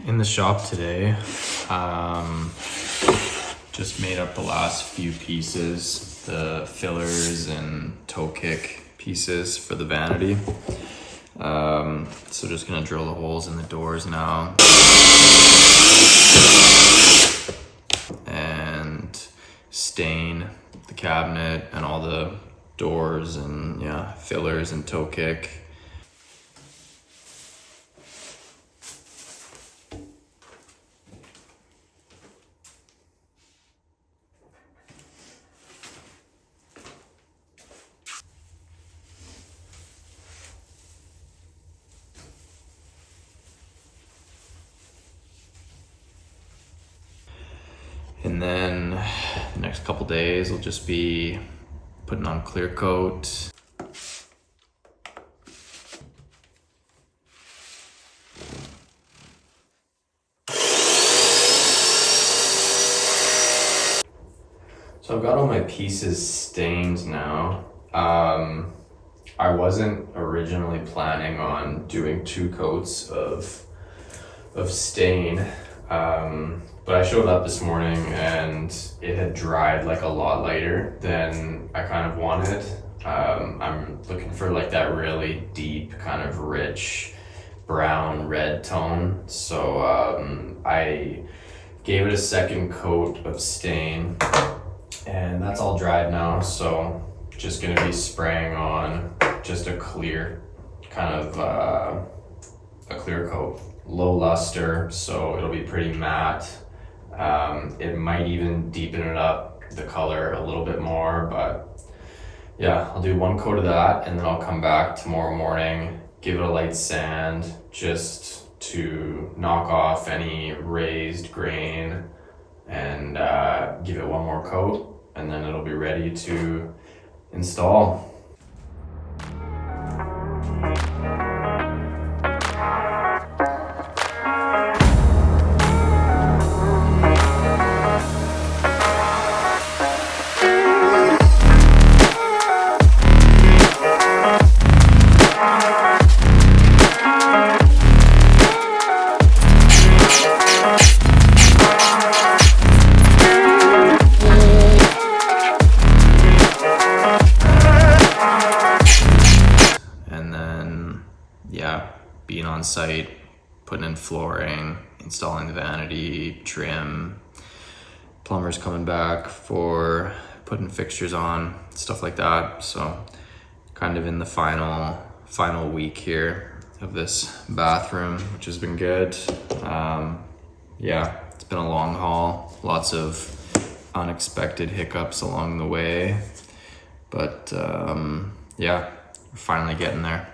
in the shop today. Just made up the last few pieces, the fillers and toe kick pieces for the vanity. So just gonna drill the holes in the doors now. And stain the cabinet and all the doors and fillers and toe kick. And then the next couple days will just be putting on clear coat. So I've got all my pieces stained now. I wasn't originally planning on doing 2 coats of stain. But I showed up this morning and it had dried like a lot lighter than I kind of wanted. I'm looking for like that really deep kind of rich brown red tone. So I gave it a second coat of stain and that's all dried now. So just gonna be spraying on just a clear kind of a clear coat. Low luster, so it'll be pretty matte. It might even deepen it up, the color a little bit more, but yeah, I'll do 1 coat of that and then I'll come back tomorrow morning, give it a light sand just to knock off any raised grain and give it 1 more coat and then it'll be ready to install. Being on site, putting in flooring, installing the vanity, trim, plumbers coming back for putting fixtures on, stuff like that. So kind of in the final week here of this bathroom, which has been good. It's been a long haul, lots of unexpected hiccups along the way, but we're finally getting there.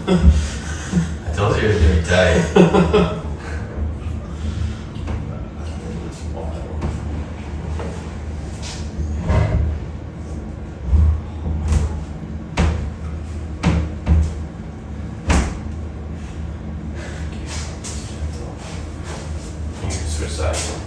I told you it was gonna be tight. You can switch sides.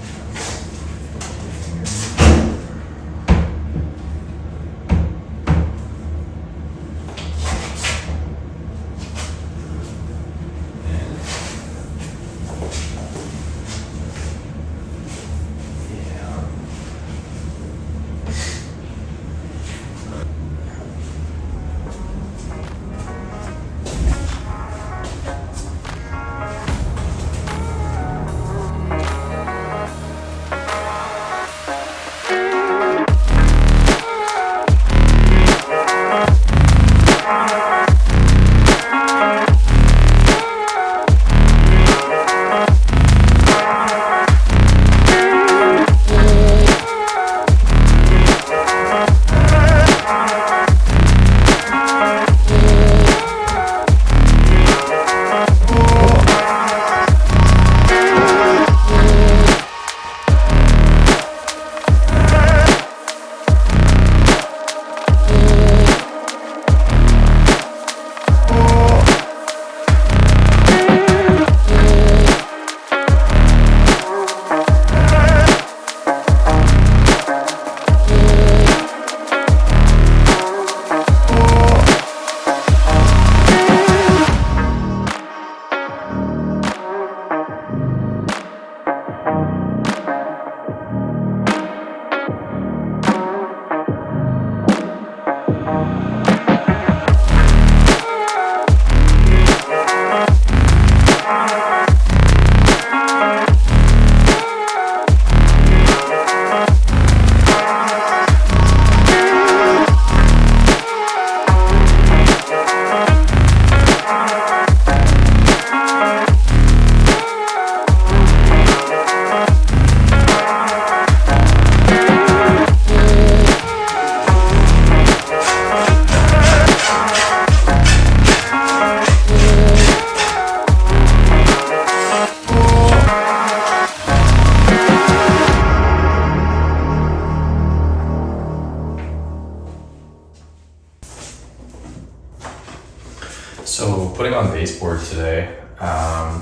putting on baseboard today,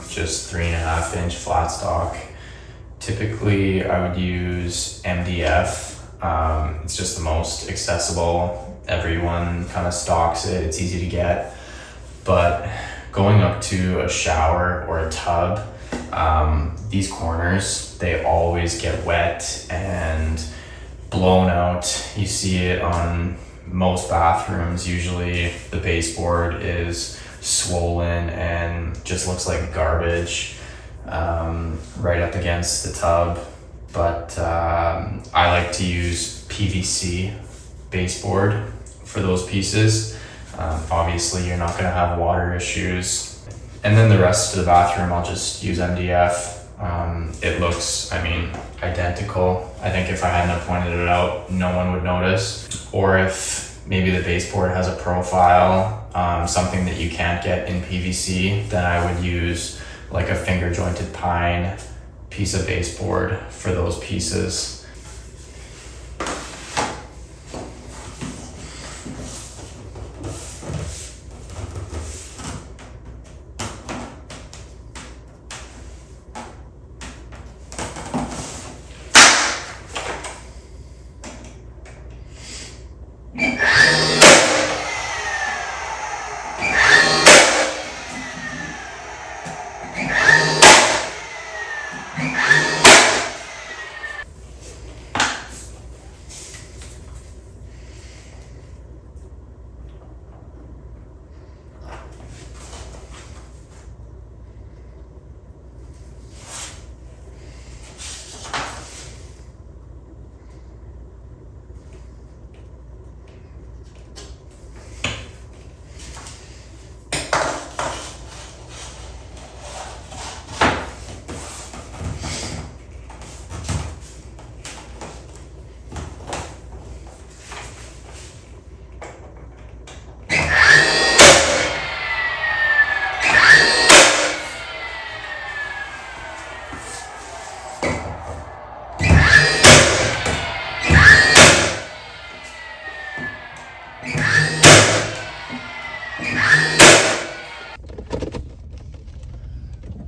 just 3.5-inch flat stock. Typically I would use MDF. It's just the most accessible. Everyone kind of stocks it. It's easy to get. But going up to a shower or a tub, these corners, they always get wet and blown out. You see it on most bathrooms. Usually the baseboard is swollen and just looks like garbage right up against the tub. But I like to use PVC baseboard for those pieces. Obviously you're not going to have water issues. And then the rest of the bathroom I'll just use MDF. It looks, identical. I think if I hadn't pointed it out, no one would notice. Or if maybe the baseboard has a profile, something that you can't get in PVC, then I would use like a finger jointed pine piece of baseboard for those pieces.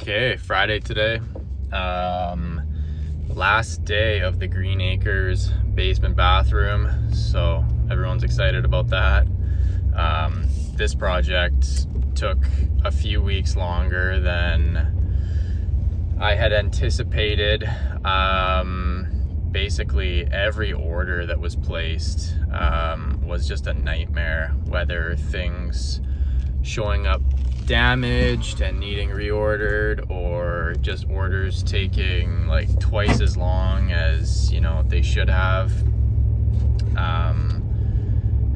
Okay, Friday today. Last day of the Green Acres basement bathroom, so everyone's excited about that. This project took a few weeks longer than I had anticipated. Basically every order that was placed was just a nightmare, whether things showing up damaged and needing reordered, or just orders taking like twice as long as they should have,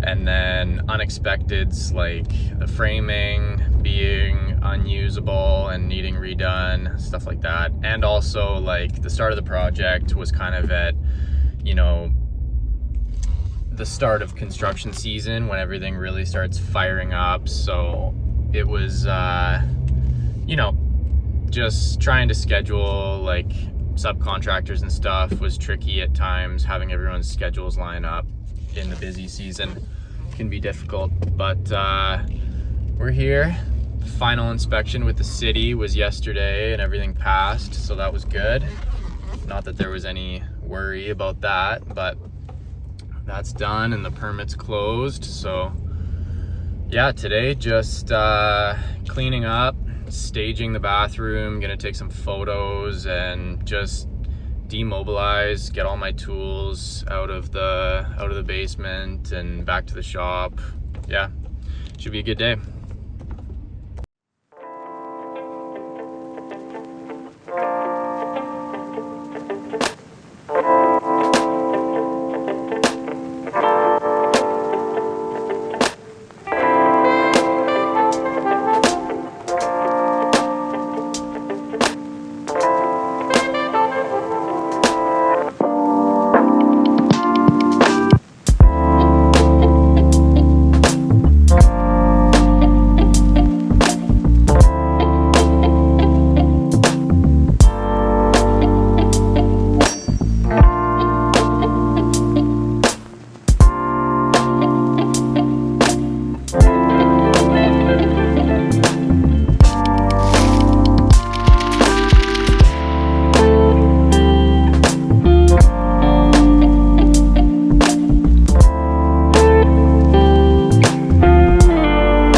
and then unexpecteds like the framing being unusable and needing redone, stuff like that. And also like the start of the project was kind of at the start of construction season when everything really starts firing up, so it was just trying to schedule like subcontractors and stuff was tricky at times. Having everyone's schedules line up in the busy season can be difficult, but we're here. Final inspection with the city was yesterday and everything passed, so that was good. Not that there was any worry about that, but that's done and the permit's closed. So yeah, today just cleaning up, staging the bathroom, gonna take some photos and just demobilize, get all my tools out of the basement and back to the shop. Yeah, should be a good day.